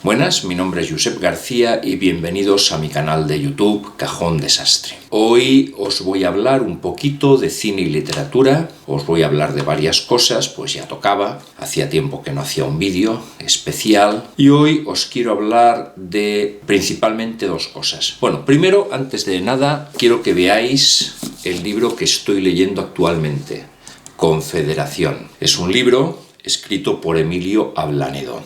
Buenas, mi nombre es Josep García y bienvenidos a mi canal de YouTube Cajón Desastre. Hoy os voy a hablar un poquito de cine y literatura, os voy a hablar de varias cosas, pues ya tocaba, hacía tiempo que no hacía un vídeo especial y hoy os quiero hablar de principalmente dos cosas. Bueno, primero, antes de nada, quiero que veáis el libro que estoy leyendo actualmente, Confederación. Es un libro escrito por Emilio Ablanedo.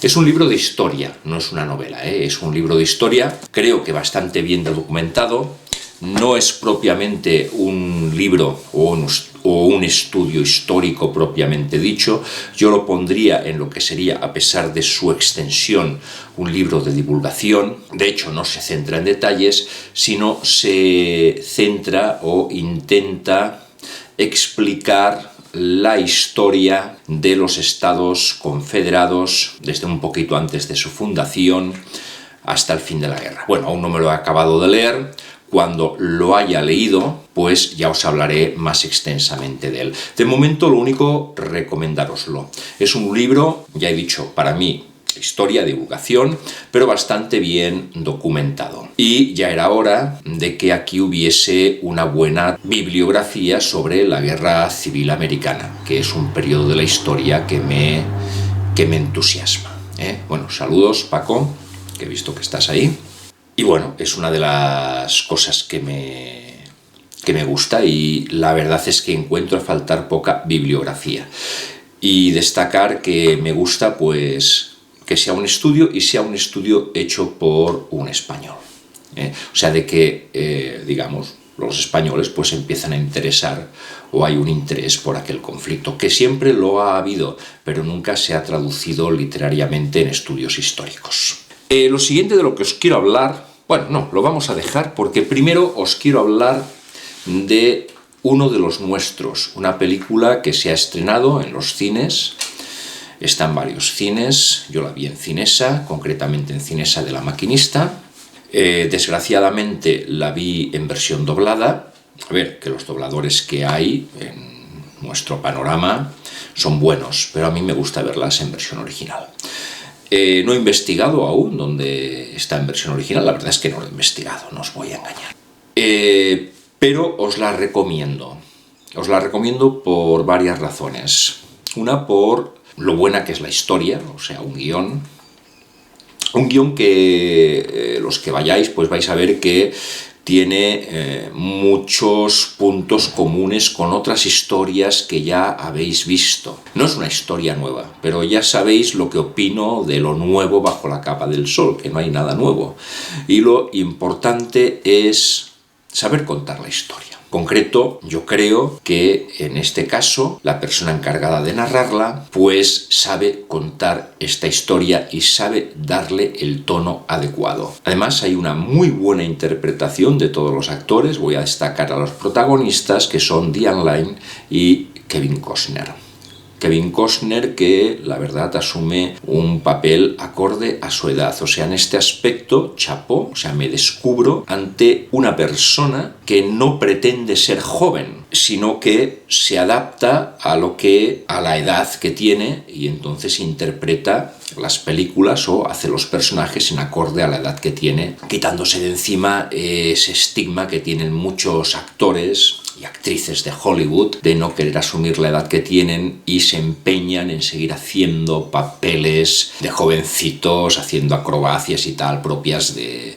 Es un libro de historia, no es una novela, es un libro de historia, creo que bastante bien documentado. No es propiamente un libro o un estudio histórico propiamente dicho. Yo lo pondría en lo que sería, a pesar de su extensión, un libro de divulgación. De hecho, no se centra en detalles, sino se centra o intenta explicar la historia de los Estados Confederados desde un poquito antes de su fundación hasta el fin de la guerra. Bueno, aún no me lo he acabado de leer. Cuando lo haya leído, pues ya os hablaré más extensamente de él. De momento, lo único, recomendároslo. Es un libro, ya he dicho, para mí, historia, divulgación, pero bastante bien documentado. Y ya era hora de que aquí hubiese una buena bibliografía sobre la Guerra Civil Americana, que es un periodo de la historia que me entusiasma. Bueno, saludos, Paco, que he visto que estás ahí. Y bueno, es una de las cosas que me gusta y la verdad es que encuentro a faltar poca bibliografía. Y destacar que me gusta, pues, que sea un estudio y sea un estudio hecho por un español. O sea, de que, digamos, los españoles pues empiezan a interesar o hay un interés por aquel conflicto, que siempre lo ha habido, pero nunca se ha traducido literariamente en estudios históricos. Lo siguiente de lo que os quiero hablar, bueno, no, lo vamos a dejar porque primero os quiero hablar de Uno de los nuestros, una película que se ha estrenado en los cines. Está en varios cines, yo la vi en Cinesa, concretamente en Cinesa de La Maquinista. Desgraciadamente la vi en versión doblada. A ver, que los dobladores que hay en nuestro panorama son buenos, pero a mí me gusta verlas en versión original. No he investigado aún dónde está en versión original, la verdad es que no lo he investigado, no os voy a engañar. Pero os la recomiendo. Os la recomiendo por varias razones. Una, por lo buena que es la historia, o sea, un guión que los que vayáis pues vais a ver que tiene muchos puntos comunes con otras historias que ya habéis visto. No es una historia nueva, pero ya sabéis lo que opino de lo nuevo bajo la capa del sol, que no hay nada nuevo. Y lo importante es saber contar la historia. En concreto, yo creo que en este caso la persona encargada de narrarla pues sabe contar esta historia y sabe darle el tono adecuado. Además, hay una muy buena interpretación de todos los actores. Voy a destacar a los protagonistas, que son Diane Lane y Kevin Costner. Kevin Costner, que la verdad asume un papel acorde a su edad. O sea, en este aspecto, chapó, o sea, me descubro ante una persona que no pretende ser joven, sino que se adapta a la edad que tiene y entonces interpreta las películas o hace los personajes en acorde a la edad que tiene, quitándose de encima ese estigma que tienen muchos actores y actrices de Hollywood de no querer asumir la edad que tienen y se empeñan en seguir haciendo papeles de jovencitos, haciendo acrobacias y tal, propias de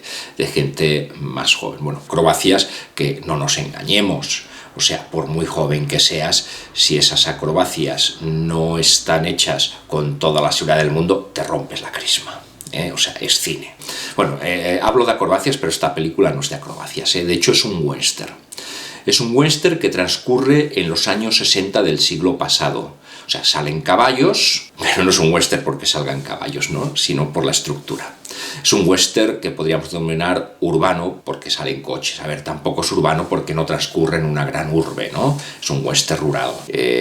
gente más joven. Bueno, acrobacias que no nos engañemos. O sea, por muy joven que seas, si esas acrobacias no están hechas con toda la seguridad del mundo, te rompes la crisma. O sea, es cine. Bueno, hablo de acrobacias, pero esta película no es de acrobacias. De hecho, es un western. Es un western que transcurre en los años 60 del siglo pasado. O sea, salen caballos, pero no es un western porque salgan caballos, ¿no? Sino por la estructura. Es un western que podríamos denominar urbano porque salen coches. A ver, tampoco es urbano porque no transcurre en una gran urbe, ¿no? Es un western rural.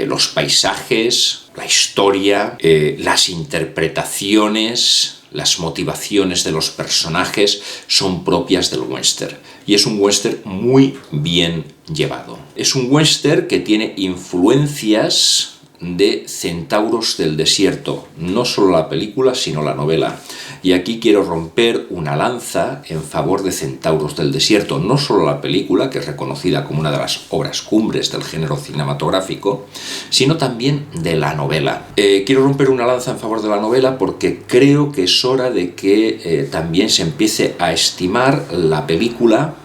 Los paisajes, la historia, las interpretaciones, las motivaciones de los personajes son propias del western. Y es un western muy bien llevado. Es un western que tiene influencias de Centauros del Desierto, no solo la película, sino la novela. Y aquí quiero romper una lanza en favor de Centauros del Desierto, no solo la película, que es reconocida como una de las obras cumbres del género cinematográfico, sino también de la novela. Quiero romper una lanza en favor de la novela porque creo que es hora de que también se empiece a estimar la película,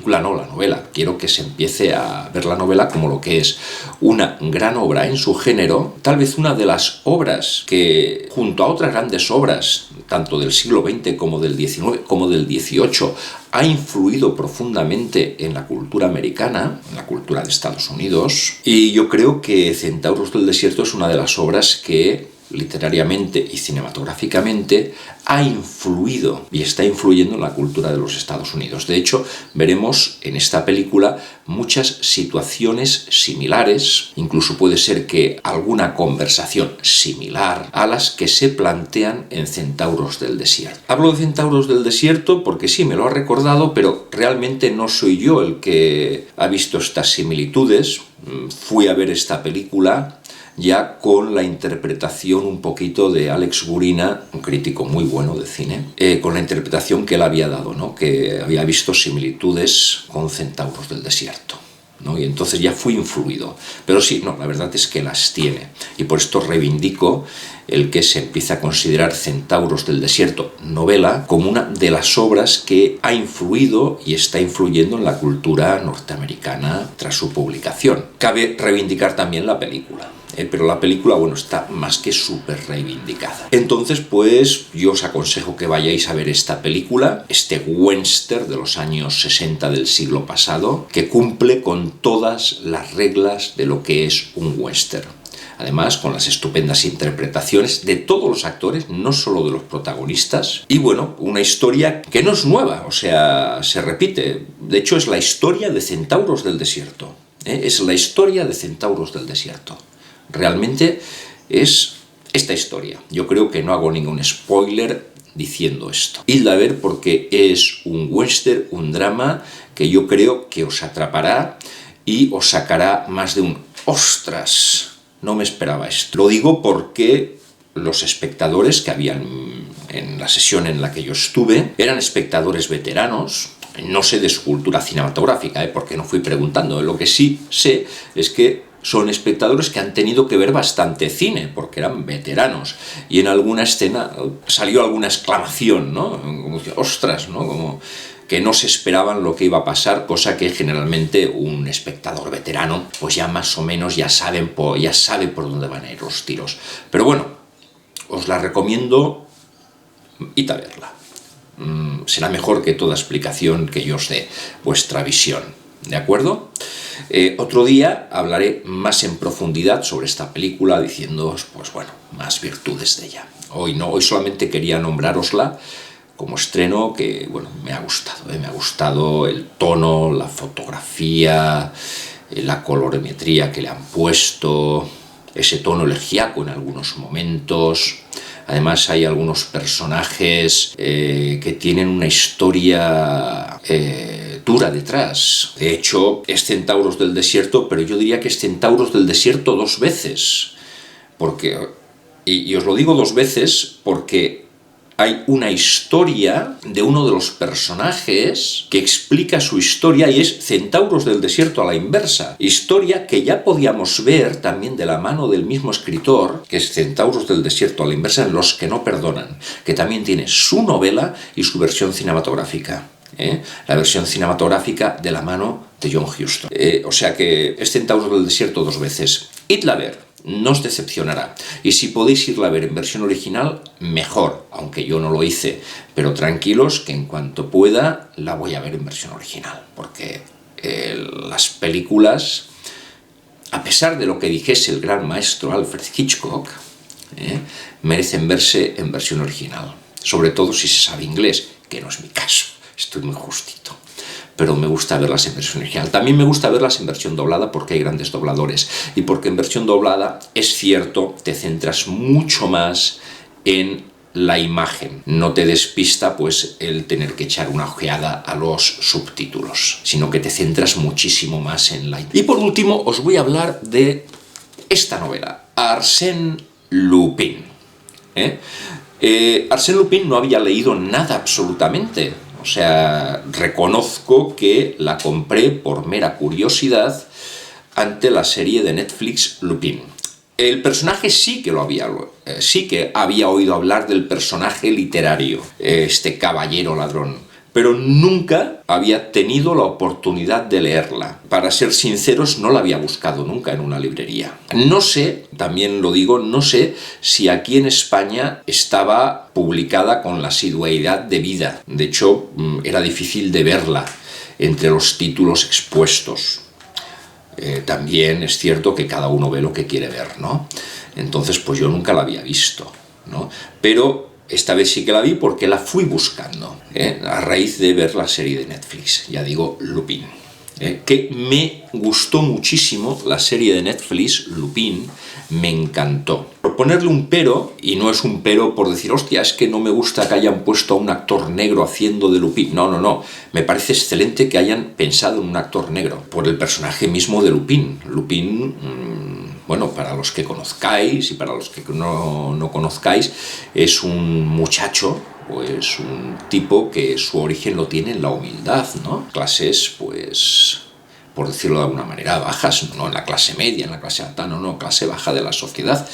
la novela. Quiero que se empiece a ver la novela como lo que es una gran obra en su género, tal vez una de las obras que, junto a otras grandes obras, tanto del siglo XX como del XIX, como del XVIII, ha influido profundamente en la cultura americana, en la cultura de Estados Unidos, y yo creo que Centauros del Desierto es una de las obras que literariamente y cinematográficamente ha influido y está influyendo en la cultura de los Estados Unidos. De hecho, veremos en esta película muchas situaciones similares, incluso puede ser que alguna conversación similar a las que se plantean en Centauros del Desierto. Hablo de Centauros del Desierto porque sí, me lo ha recordado, pero realmente no soy yo el que ha visto estas similitudes. Fui a ver esta película ya con la interpretación un poquito de Alex Gurina, un crítico muy bueno de cine, con la interpretación que él había dado, ¿no? Que había visto similitudes con Centauros del Desierto, ¿no? Y entonces ya fui influido. Pero sí, no, la verdad es que las tiene. Y por esto reivindico el que se empieza a considerar Centauros del Desierto, novela, como una de las obras que ha influido y está influyendo en la cultura norteamericana tras su publicación. Cabe reivindicar también la película. Pero la película, bueno, está más que súper reivindicada. Entonces, pues, yo os aconsejo que vayáis a ver esta película, este western de los años 60 del siglo pasado, que cumple con todas las reglas de lo que es un western. Además, con las estupendas interpretaciones de todos los actores, no solo de los protagonistas. Y bueno, una historia que no es nueva, o sea, se repite. De hecho, es la historia de Centauros del Desierto. Es la historia de Centauros del Desierto. Realmente es esta historia. Yo creo que no hago ningún spoiler diciendo esto. Idla a ver porque es un western, un drama que yo creo que os atrapará y os sacará más de un ¡ostras! No me esperaba esto. Lo digo porque los espectadores que habían en la sesión en la que yo estuve eran espectadores veteranos. No sé de su cultura cinematográfica, porque no fui preguntando. Lo que sí sé es que son espectadores que han tenido que ver bastante cine, porque eran veteranos. Y en alguna escena salió alguna exclamación, ¿no? Como, ¡ostras!, ¿no? Como que no se esperaban lo que iba a pasar, cosa que generalmente un espectador veterano pues ya más o menos ya sabe por dónde van a ir los tiros. Pero bueno, os la recomiendo, id a verla. Será mejor que toda explicación que yo os dé vuestra visión, ¿de acuerdo? Otro día hablaré más en profundidad sobre esta película, diciéndoos, pues bueno, más virtudes de ella. Hoy no, hoy solamente quería nombrárosla como estreno que, bueno, me ha gustado el tono, la fotografía, la colorimetría que le han puesto, ese tono elegíaco en algunos momentos. Además hay algunos personajes que tienen una historia dura detrás. De hecho, es Centauros del Desierto, pero yo diría que es Centauros del Desierto 2 veces. Y os lo digo 2 veces porque hay una historia de uno de los personajes que explica su historia y es Centauros del Desierto a la inversa. Historia que ya podíamos ver también de la mano del mismo escritor, que es Centauros del Desierto a la inversa, en Los que no perdonan, que también tiene su novela y su versión cinematográfica. La versión cinematográfica de la mano de John Huston. O sea que es Centauros del Desierto 2 veces. Idla a ver. No os decepcionará. Y si podéis irla a ver en versión original, mejor, aunque yo no lo hice. Pero tranquilos, que en cuanto pueda, la voy a ver en versión original. Porque las películas, a pesar de lo que dijese el gran maestro Alfred Hitchcock, merecen verse en versión original. Sobre todo si se sabe inglés, que no es mi caso. Estoy muy justito. Pero me gusta verlas en versión original. También me gusta verlas en versión doblada porque hay grandes dobladores. Y porque en versión doblada, es cierto, te centras mucho más en la imagen. No te despista pues el tener que echar una ojeada a los subtítulos, sino que te centras muchísimo más en la imagen. Y por último, os voy a hablar de esta novela, Arsène Lupin. Arsène Lupin no había leído nada absolutamente. O sea, reconozco que la compré por mera curiosidad ante la serie de Netflix Lupin. El personaje sí que había oído hablar del personaje literario, este caballero ladrón, pero nunca había tenido la oportunidad de leerla. Para ser sinceros, no la había buscado nunca en una librería. No sé, también lo digo, no sé si aquí en España estaba publicada con la asiduidad debida. De hecho, era difícil de verla entre los títulos expuestos. También es cierto que cada uno ve lo que quiere ver, ¿no? Entonces, pues yo nunca la había visto, ¿no? Pero esta vez sí que la vi porque la fui buscando, a raíz de ver la serie de Netflix, ya digo, Lupin. Que me gustó muchísimo la serie de Netflix, Lupin, me encantó. Por ponerle un pero, y no es un pero por decir, hostia, es que no me gusta que hayan puesto a un actor negro haciendo de Lupin. No, me parece excelente que hayan pensado en un actor negro, por el personaje mismo de Lupin. Lupin, bueno, para los que conozcáis y para los que no conozcáis, es un muchacho, pues un tipo que su origen lo tiene en la humildad, ¿no? Clases, pues, por decirlo de alguna manera, bajas, no en la clase media, en la clase alta, no, clase baja de la sociedad.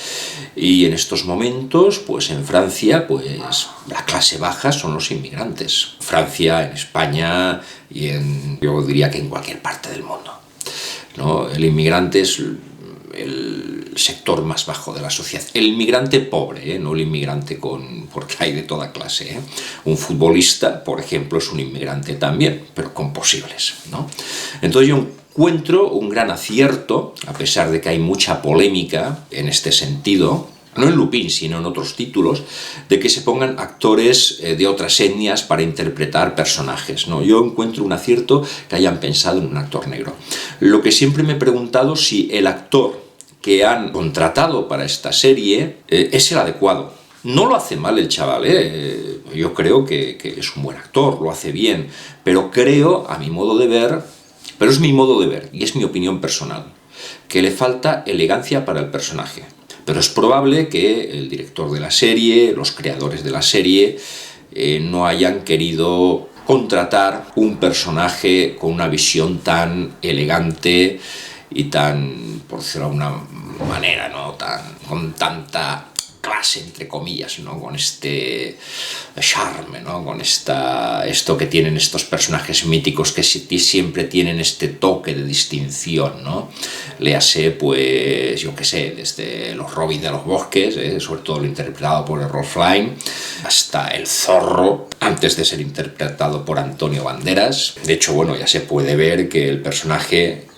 Y en estos momentos, pues en Francia, pues la clase baja son los inmigrantes. Francia, en España y yo diría que en cualquier parte del mundo, ¿no? El inmigrante es el sector más bajo de la sociedad. El inmigrante pobre, no el inmigrante porque hay de toda clase. Un futbolista, por ejemplo, es un inmigrante también, pero con posibles, ¿no? Entonces yo encuentro un gran acierto, a pesar de que hay mucha polémica en este sentido, no en Lupin, sino en otros títulos, de que se pongan actores de otras etnias para interpretar personajes, ¿no? Yo encuentro un acierto que hayan pensado en un actor negro. Lo que siempre me he preguntado si el actor que han contratado para esta serie es el adecuado. No lo hace mal el chaval, yo creo que es un buen actor, lo hace bien, pero creo, a mi modo de ver, pero es mi modo de ver y es mi opinión personal, que le falta elegancia para el personaje. Pero es probable que el director de la serie, los creadores de la serie, no hayan querido contratar un personaje con una visión tan elegante y tan, por decirlo de alguna manera, ¿no? Con tanta clase, entre comillas, ¿no? Con este charme, ¿no? Con esto que tienen estos personajes míticos que siempre tienen este toque de distinción, ¿no? Léase, pues, yo qué sé, desde los Robin de los Bosques, sobre todo lo interpretado por Errol Flynn, hasta el Zorro, antes de ser interpretado por Antonio Banderas. De hecho, bueno, ya se puede ver que el personaje,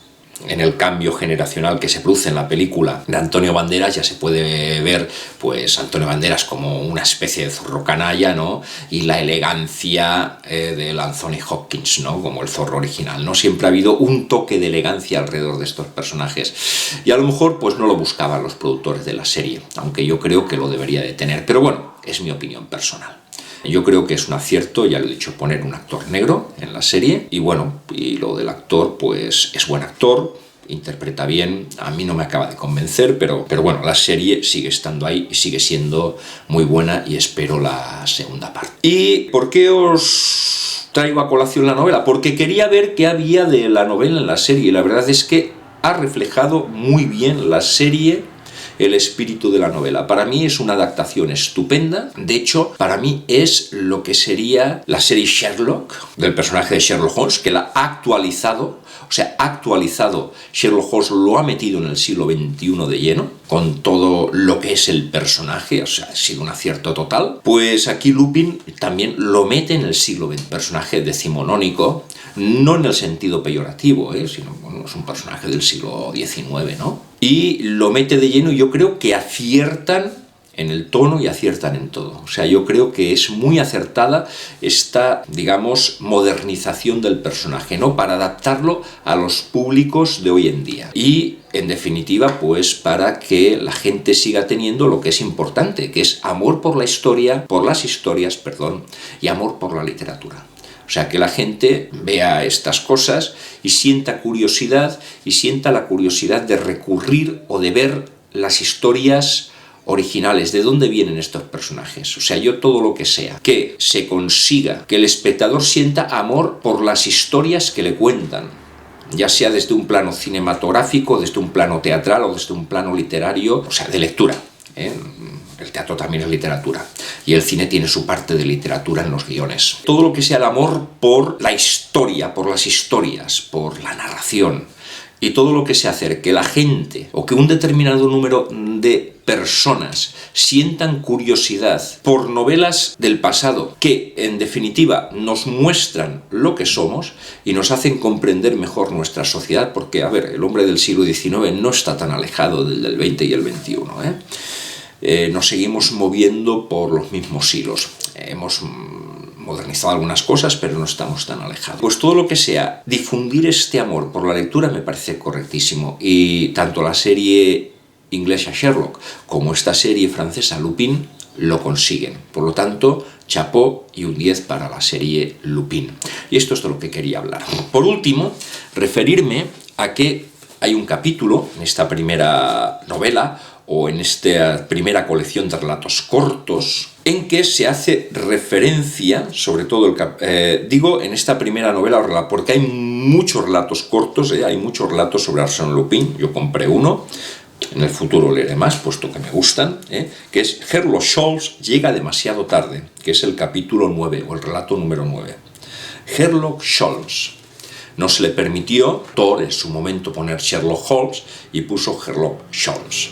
en el cambio generacional que se produce en la película de Antonio Banderas, ya se puede ver, pues, Antonio Banderas como una especie de zorro canalla, ¿no? Y la elegancia del Anthony Hopkins, ¿no? Como el zorro original, ¿no? Siempre ha habido un toque de elegancia alrededor de estos personajes. Y a lo mejor, pues, no lo buscaban los productores de la serie, aunque yo creo que lo debería de tener. Pero bueno, es mi opinión personal. Yo creo que es un acierto, ya lo he dicho, poner un actor negro en la serie. Y bueno, y lo del actor, pues es buen actor, interpreta bien. A mí no me acaba de convencer, pero bueno, la serie sigue estando ahí y sigue siendo muy buena y espero la segunda parte. ¿Y por qué os traigo a colación la novela? Porque quería ver qué había de la novela en la serie. Y la verdad es que ha reflejado muy bien la serie el espíritu de la novela. Para mí es una adaptación estupenda. De hecho, para mí es lo que sería la serie Sherlock, del personaje de Sherlock Holmes, que la ha actualizado. O sea, ha actualizado Sherlock Holmes, lo ha metido en el siglo XXI de lleno, con todo lo que es el personaje, o sea, ha sido un acierto total. Pues aquí Lupin también lo mete en el siglo XX, personaje decimonónico, no en el sentido peyorativo, sino, bueno, es un personaje del siglo XIX, ¿no? Y lo mete de lleno y yo creo que aciertan en el tono y aciertan en todo. O sea, yo creo que es muy acertada esta, digamos, modernización del personaje, ¿no? Para adaptarlo a los públicos de hoy en día. Y, en definitiva, pues para que la gente siga teniendo lo que es importante, que es amor por la historia, por las historias, y amor por la literatura. O sea, que la gente vea estas cosas y sienta curiosidad, y sienta la curiosidad de recurrir o de ver las historias originales, de dónde vienen estos personajes. O sea, yo todo lo que sea, que se consiga que el espectador sienta amor por las historias que le cuentan, ya sea desde un plano cinematográfico, desde un plano teatral o desde un plano literario, o sea, de lectura, ¿eh? El teatro también es literatura, y el cine tiene su parte de literatura en los guiones. Todo lo que sea el amor por la historia, por las historias, por la narración, y todo lo que sea hacer que la gente, o que un determinado número de personas sientan curiosidad por novelas del pasado que, en definitiva, nos muestran lo que somos y nos hacen comprender mejor nuestra sociedad, porque, a ver, el hombre del siglo XIX no está tan alejado del XX y el XXI, nos seguimos moviendo por los mismos hilos. Hemos modernizado algunas cosas, pero no estamos tan alejados. Pues todo lo que sea difundir este amor por la lectura me parece correctísimo, y tanto la serie inglesa Sherlock como esta serie francesa Lupin lo consiguen. Por lo tanto, chapó y un 10 para la serie Lupin. Y esto es de lo que quería hablar. Por último, referirme a que hay un capítulo en esta primera novela, o en esta primera colección de relatos cortos, en que se hace referencia, sobre todo, digo en esta primera novela, porque hay muchos relatos cortos, hay muchos relatos sobre Arsène Lupin. Yo compré uno, en el futuro leeré más, puesto que me gustan, que es Sherlock Holmes llega demasiado tarde, que es el capítulo 9, o el relato número 9. Sherlock Holmes. No se le permitió, Thor en su momento, poner Sherlock Holmes, y puso Sherlock Holmes.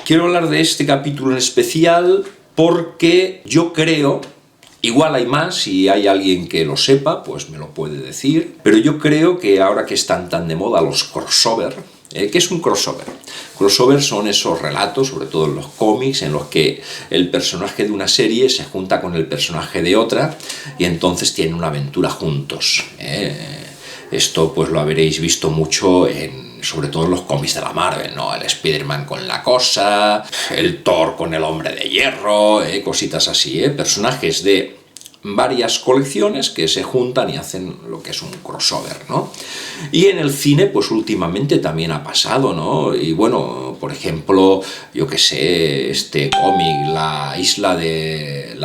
Quiero hablar de este capítulo en especial porque yo creo, igual hay más, si hay alguien que lo sepa, pues me lo puede decir, pero yo creo que ahora que están tan de moda los crossover, ¿qué es un crossover? Crossover son esos relatos, sobre todo en los cómics, en los que el personaje de una serie se junta con el personaje de otra y entonces tienen una aventura juntos. Esto pues lo habréis visto mucho sobre todo en los cómics de la Marvel, ¿no? El Spider-Man con la Cosa, el Thor con el Hombre de Hierro, cositas así, personajes de varias colecciones que se juntan y hacen lo que es un crossover, ¿no? Y en el cine, pues últimamente también ha pasado, ¿no? Y bueno, por ejemplo, yo qué sé, este cómic, la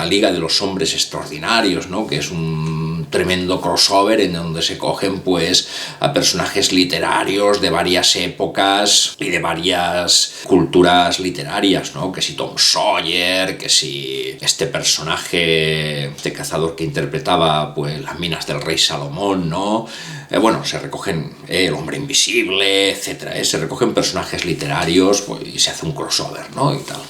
Liga de los Hombres Extraordinarios, ¿no? Que es un tremendo crossover en donde se cogen pues a personajes literarios de varias épocas y de varias culturas literarias, ¿no? Que si Tom Sawyer, que si este personaje, este cazador que interpretaba pues las minas del rey Salomón, ¿no? Bueno, se recogen el hombre invisible, etcétera, se recogen personajes literarios pues, y se hace un crossover, ¿no? Y tal.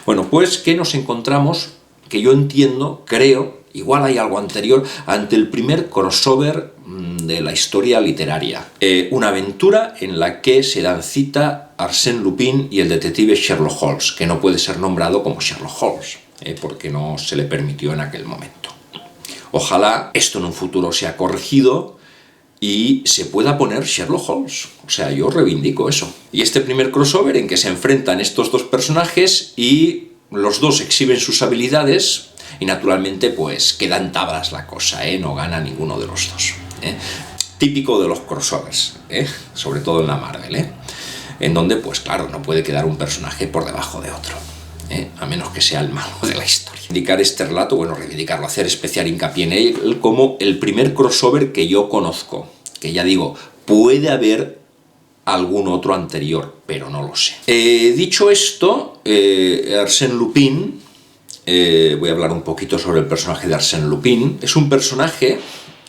Bueno, pues que nos encontramos, que yo entiendo, creo, igual hay algo anterior, ante el primer crossover de la historia literaria. Una aventura en la que se dan cita Arsène Lupin y el detective Sherlock Holmes, que no puede ser nombrado como Sherlock Holmes, porque no se le permitió en aquel momento. Ojalá esto en un futuro sea corregido y se pueda poner Sherlock Holmes. O sea, yo reivindico eso. Y este primer crossover en que se enfrentan estos dos personajes y los dos exhiben sus habilidades y naturalmente pues queda en tablas la cosa, no gana ninguno de los dos. Típico de los crossovers, sobre todo en la Marvel, en donde pues claro, no puede quedar un personaje por debajo de otro, a menos que sea el malo de la historia. Reivindicar este relato, bueno, reivindicarlo, hacer especial hincapié en él como el primer crossover que yo conozco, que ya digo, puede haber algún otro anterior, pero no lo sé. Dicho esto, Arsène Lupin, voy a hablar un poquito sobre el personaje de Arsène Lupin. Es un personaje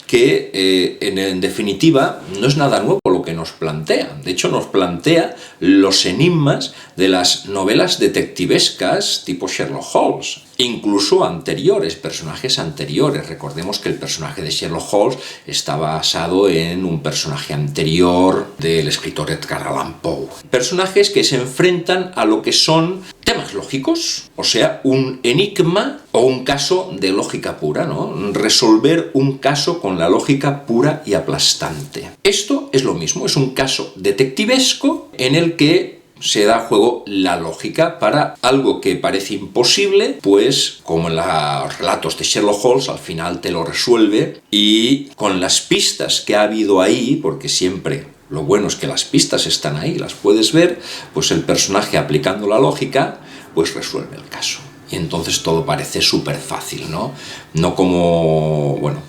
que, en definitiva, no es nada nuevo lo que nos plantea. De hecho, nos plantea los enigmas de las novelas detectivescas tipo Sherlock Holmes, incluso anteriores, personajes anteriores. Recordemos que el personaje de Sherlock Holmes está basado en un personaje anterior del escritor Edgar Allan Poe. Personajes que se enfrentan a lo que son temas lógicos, o sea, un enigma o un caso de lógica pura, ¿no? Resolver un caso con la lógica pura y aplastante. Esto es lo mismo, es un caso detectivesco en el que se da juego la lógica para algo que parece imposible, pues como en los relatos de Sherlock Holmes, al final te lo resuelve, y con las pistas que ha habido ahí, porque siempre lo bueno es que las pistas están ahí, las puedes ver, pues el personaje, aplicando la lógica, pues resuelve el caso. Y entonces todo parece súper fácil, ¿no? No como, bueno,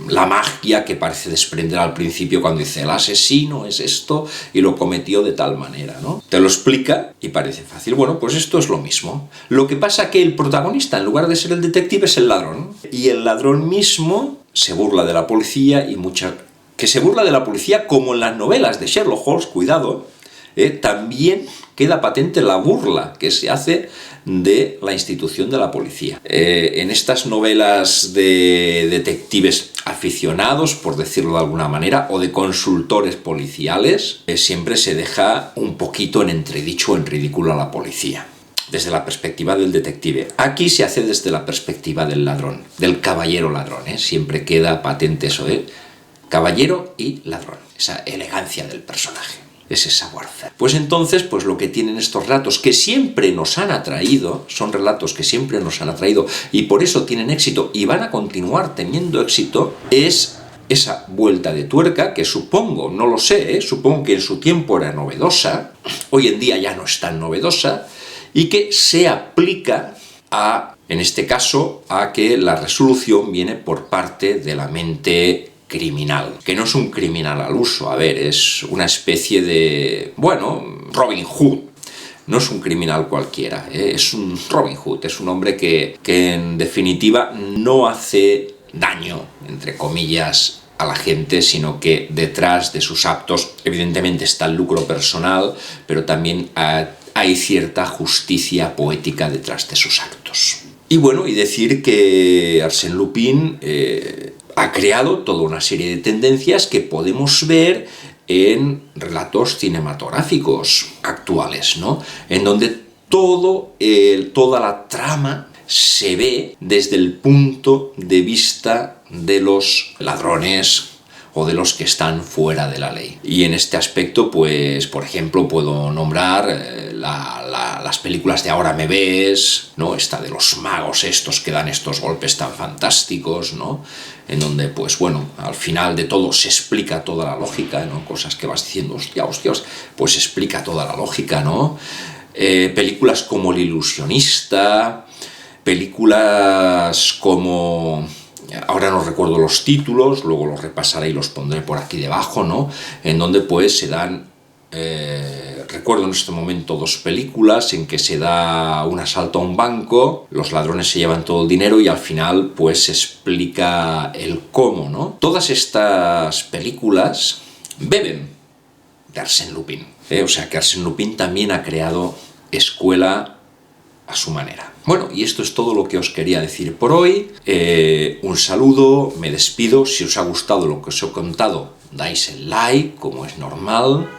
la magia que parece desprender al principio cuando dice el asesino es esto y lo cometió de tal manera, ¿no? Te lo explica y parece fácil. Bueno, pues esto es lo mismo. Lo que pasa es que el protagonista, en lugar de ser el detective, es el ladrón. Y el ladrón mismo se burla de la policía que se burla de la policía como en las novelas de Sherlock Holmes, cuidado, también queda patente la burla que se hace de la institución de la policía. En estas novelas de detectives aficionados, por decirlo de alguna manera, o de consultores policiales, siempre se deja un poquito en entredicho, en ridículo a la policía, desde la perspectiva del detective. Aquí se hace desde la perspectiva del ladrón, del caballero ladrón, siempre queda patente eso, caballero y ladrón, esa elegancia del personaje, ese savoir-faire. Pues entonces, pues lo que tienen estos relatos que siempre nos han atraído, son relatos que siempre nos han atraído y por eso tienen éxito y van a continuar teniendo éxito, es esa vuelta de tuerca que supongo, no lo sé, supongo que en su tiempo era novedosa, hoy en día ya no es tan novedosa, y que se aplica en este caso, a que la resolución viene por parte de la mente criminal, que no es un criminal al uso, a ver, es una especie de, bueno, Robin Hood. No es un criminal cualquiera, es un Robin Hood, es un hombre que en definitiva no hace daño, entre comillas, a la gente, sino que detrás de sus actos evidentemente está el lucro personal, pero también hay cierta justicia poética detrás de sus actos. Y bueno, y decir que Arsène Lupin ha creado toda una serie de tendencias que podemos ver en relatos cinematográficos actuales, ¿no? En donde toda la trama se ve desde el punto de vista de los ladrones o de los que están fuera de la ley. Y en este aspecto, pues, por ejemplo, puedo nombrar las películas de Ahora me ves, ¿no? Esta de los magos estos que dan estos golpes tan fantásticos, ¿no? En donde, pues bueno, al final de todo se explica toda la lógica, ¿no? Cosas que vas diciendo, hostia, pues se explica toda la lógica, ¿no? Películas como El ilusionista, películas como... Ahora no recuerdo los títulos, luego los repasaré y los pondré por aquí debajo, ¿no? En donde pues se dan, recuerdo en este momento 2 películas en que se da un asalto a un banco, los ladrones se llevan todo el dinero y al final pues se explica el cómo, ¿no? Todas estas películas beben de Arsène Lupin, o sea que Arsène Lupin también ha creado escuela a su manera. Bueno, y esto es todo lo que os quería decir por hoy. Un saludo, me despido. Si os ha gustado lo que os he contado, dais el like, como es normal.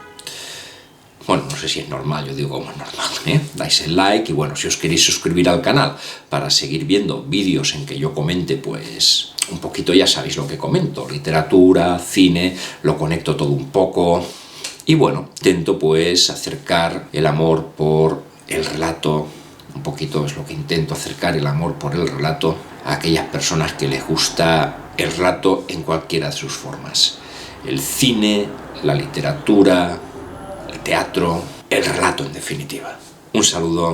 Bueno, no sé si es normal, yo digo como es normal, Dais el like y bueno, si os queréis suscribir al canal para seguir viendo vídeos en que yo comente, pues un poquito, ya sabéis lo que comento, literatura, cine, lo conecto todo un poco. Y bueno, intento pues acercar el amor por el relato. Un poquito es lo que intento, acercar el amor por el relato a aquellas personas que les gusta el relato en cualquiera de sus formas. El cine, la literatura, el teatro, el relato en definitiva. Un saludo.